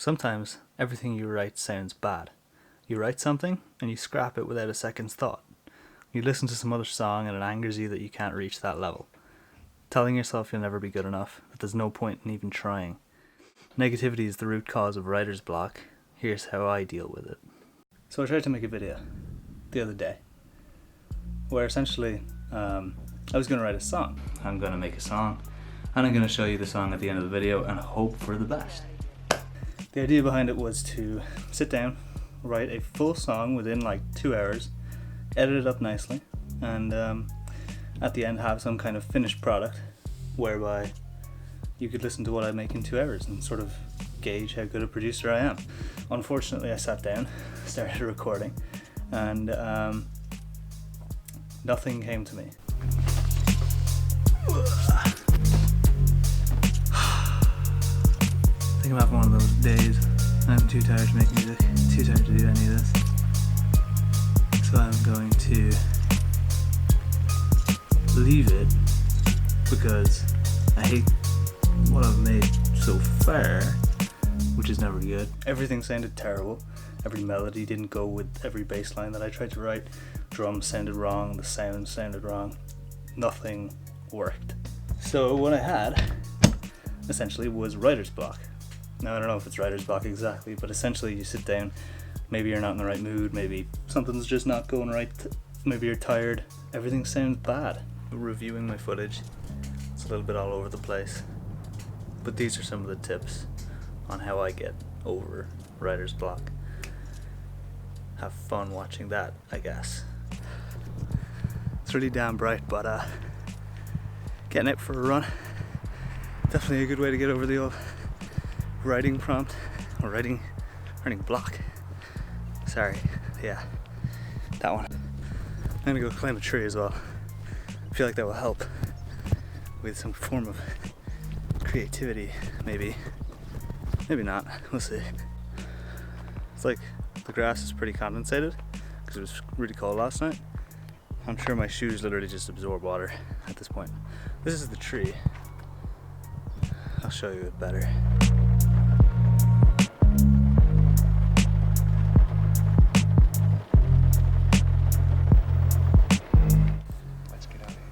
Sometimes everything you write sounds bad. You write something and you scrap it without a second's thought. You listen to some other song and it angers you that you can't reach that level. Telling yourself you'll never be good enough, that there's no point in even trying. Negativity is the root cause of writer's block. Here's how I deal with it. So I tried to make a video the other day where essentially I was going to write a song. I'm going to make a song and I'm going to show you the song at the end of the video and hope for the best. The idea behind it was to sit down, write a full song within like 2 hours, edit it up nicely, and at the end have some kind of finished product whereby you could listen to what I make in 2 hours and sort of gauge how good a producer I am. Unfortunately, I sat down, started recording, and nothing came to me. I think I'm having one of those days. I'm too tired to make music, too tired to do any of this. So I'm going to leave it because I hate what I've made so far, which is never good. Everything sounded terrible. Every melody didn't go with every bass line that I tried to write. Drums sounded wrong, the sound sounded wrong. Nothing worked. So what I had essentially was writer's block. Now I don't know if it's writer's block exactly, but essentially you sit down, maybe you're not in the right mood, maybe something's just not going right, maybe you're tired, everything sounds bad. Reviewing my footage, it's a little bit all over the place, but these are some of the tips on how I get over writer's block. Have fun watching that, I guess. It's really damn bright, but getting out for a run, definitely a good way to get over the old writing prompt, or writing block. Sorry, yeah, that one. I'm gonna go climb a tree as well. I feel like that will help with some form of creativity, maybe. Maybe not, we'll see. It's like the grass is pretty condensated because it was really cold last night. I'm sure my shoes literally just absorb water at this point. This is the tree. I'll show you it better. Let's get out of here.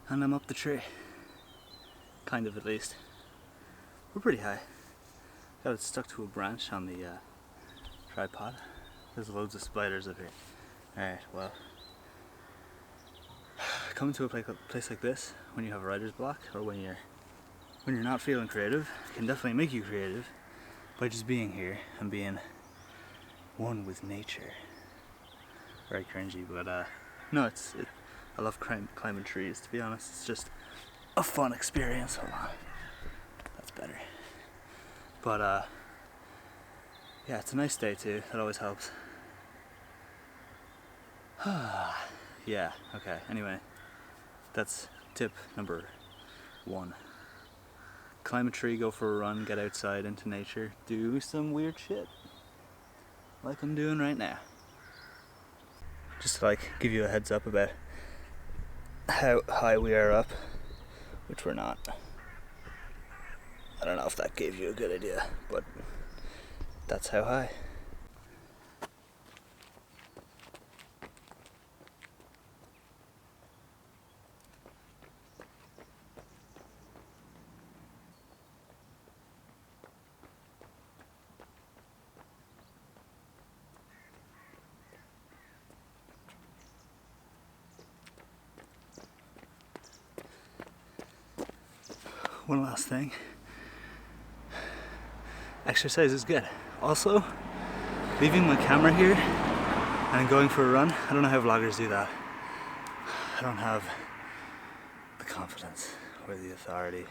And I'm up the tree. Kind of, at least. We're pretty high. Got it stuck to a branch on the tripod. There's loads of spiders up here. Alright, well, coming to a place like this when you have a writer's block, or when you're not feeling creative, can definitely make you creative by just being here and being one with nature. Very cringy, but no, I love climbing trees, to be honest. It's just a fun experience. Hold on, that's better. But yeah, it's a nice day too. That always helps. Yeah, okay, anyway, that's tip number 1. Climb a tree, go for a run, get outside into nature, do some weird shit like I'm doing right now. Just to like give you a heads up about how high we are up, which we're not. I don't know if that gave you a good idea, but that's how high. One last thing. Exercise is good. Also, leaving my camera here and going for a run. I don't know how vloggers do that. I don't have the confidence or the authority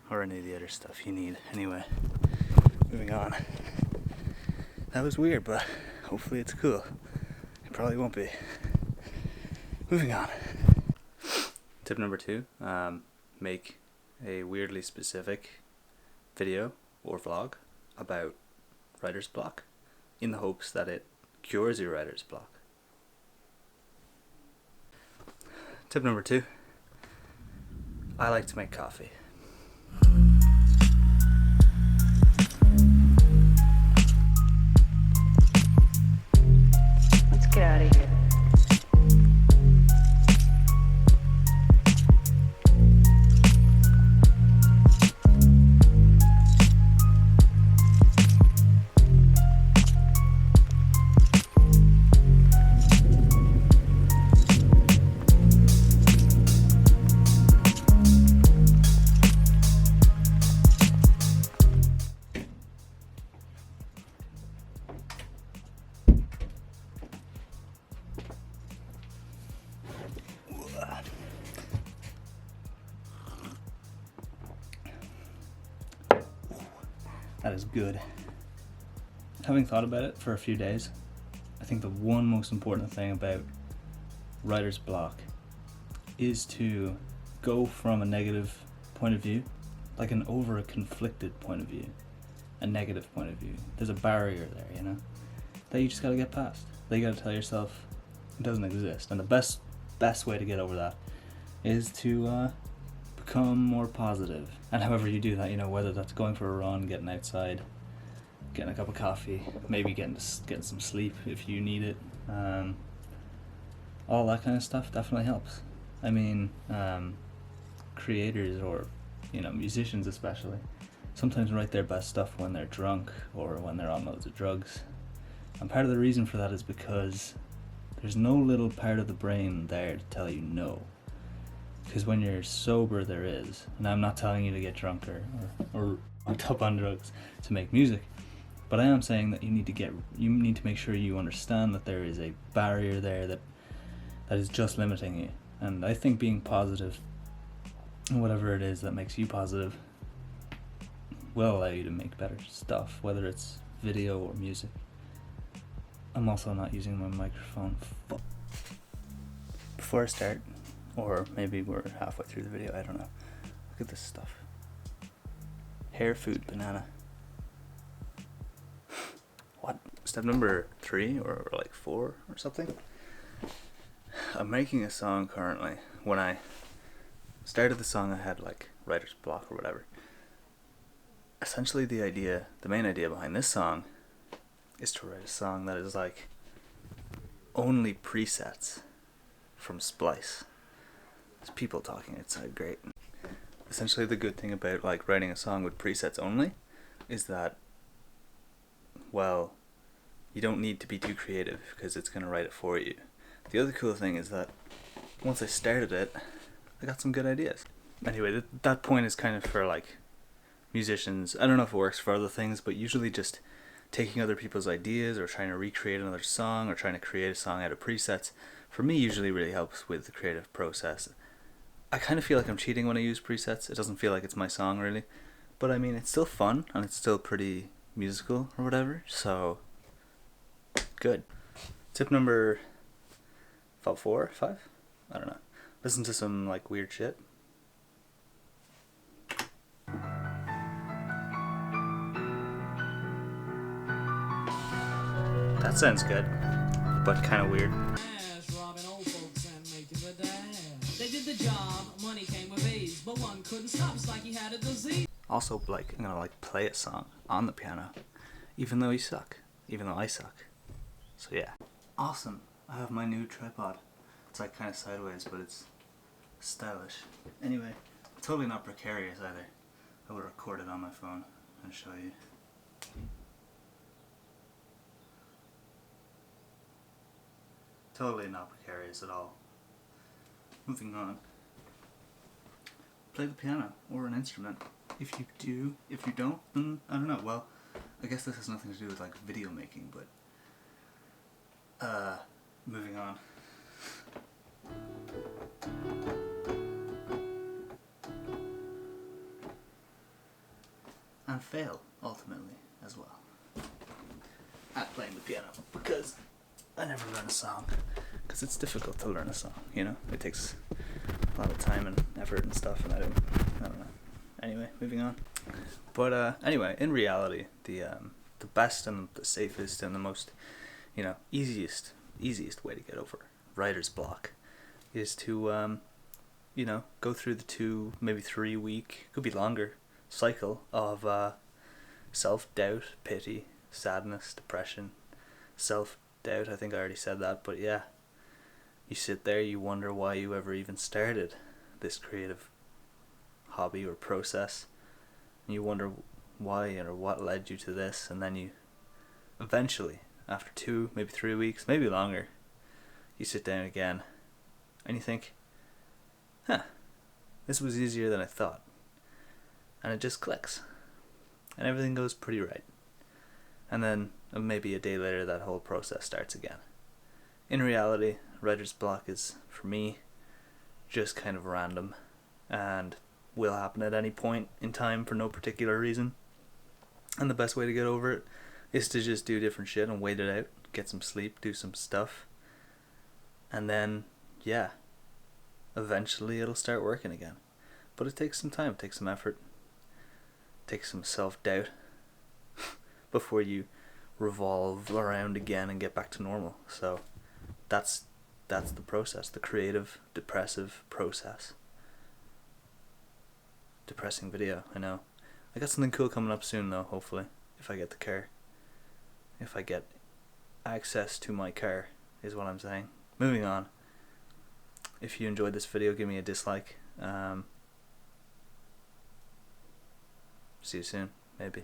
or any of the other stuff you need. Anyway, moving on. That was weird, but hopefully it's cool. It probably won't be. Moving on. Tip number 2, make a weirdly specific video or vlog about writer's block in the hopes that it cures your writer's block. Tip number 2, I like to make coffee. Let's get out of here. That is good. Having thought about it for a few days, I think the one most important thing about writer's block is to go from a negative point of view, like an over-conflicted point of view, a negative point of view. There's a barrier there, you know, that you just gotta get past. That you gotta tell yourself it doesn't exist. And the best way to get over that is to become more positive. And however you do that, you know, whether that's going for a run, getting outside, getting a cup of coffee, maybe getting some sleep if you need it, all that kind of stuff definitely helps. I mean, creators or, you know, musicians especially, sometimes write their best stuff when they're drunk or when they're on loads of drugs. And part of the reason for that is because there's no little part of the brain there to tell you no. Because when you're sober, there is. And I'm not telling you to get drunker or hooked up on drugs to make music. But I am saying that you need to make sure you understand that there is a barrier there that is just limiting you. And I think being positive, whatever it is that makes you positive, will allow you to make better stuff, whether it's video or music. I'm also not using my microphone. Before I start, or maybe we're halfway through the video, I don't know. Look at this stuff. Hair food banana. What? Step number 3 or like 4 or something? I'm making a song currently. When I started the song, I had like writer's block or whatever. Essentially the main idea behind this song is to write a song that is like only presets from Splice. There's people talking outside, great. Essentially the good thing about like writing a song with presets only is that, well, you don't need to be too creative because it's going to write it for you. The other cool thing is that once I started it, I got some good ideas. Anyway, that point is kind of for like musicians. I don't know if it works for other things, but usually just taking other people's ideas or trying to recreate another song or trying to create a song out of presets, for me usually really helps with the creative process. I kind of feel like I'm cheating when I use presets. It doesn't feel like it's my song really, but I mean it's still fun and it's still pretty musical or whatever, so good. Tip number 4, 5? I don't know. Listen to some like weird shit. That sounds good, but kind of weird. Also, like, I'm gonna like play a song on the piano, even though I suck. So yeah. Awesome. I have my new tripod. It's like kind of sideways, but it's stylish. Anyway, totally not precarious either. I will record it on my phone and show you. Totally not precarious at all. Moving on. Play the piano or an instrument. If you do, if you don't, then I don't know. Well, I guess this has nothing to do with like video making, but moving on. And fail ultimately as well at playing the piano because I never learn a song, because it's difficult to learn a song, you know? It takes a lot of time and effort and stuff, and I don't know. Anyway, moving on. But anyway, in reality, the best and the safest and the most, you know, easiest way to get over writer's block is to, you know, go through the 2, maybe 3 week, could be longer, cycle of self-doubt, pity, sadness, depression, self-doubt. I think I already said that, but yeah, you sit there, you wonder why you ever even started this creative hobby or process, and you wonder why or what led you to this, and then you eventually, after 2, maybe 3 weeks, maybe longer, you sit down again and you think, this was easier than I thought, and it just clicks and everything goes pretty right. And then maybe a day later that whole process starts again. In reality, writer's block is, for me, just kind of random and will happen at any point in time for no particular reason. And the best way to get over it is to just do different shit and wait it out, get some sleep, do some stuff, and then, yeah, eventually it'll start working again. But it takes some time, it takes some effort, it takes some self-doubt before you revolve around again and get back to normal. So that's the process, the creative, depressive process. Depressing video, I know. I got something cool coming up soon though, hopefully, if I get the car. If I get access to my car, is what I'm saying. Moving on. If you enjoyed this video, give me a dislike. See you soon, maybe.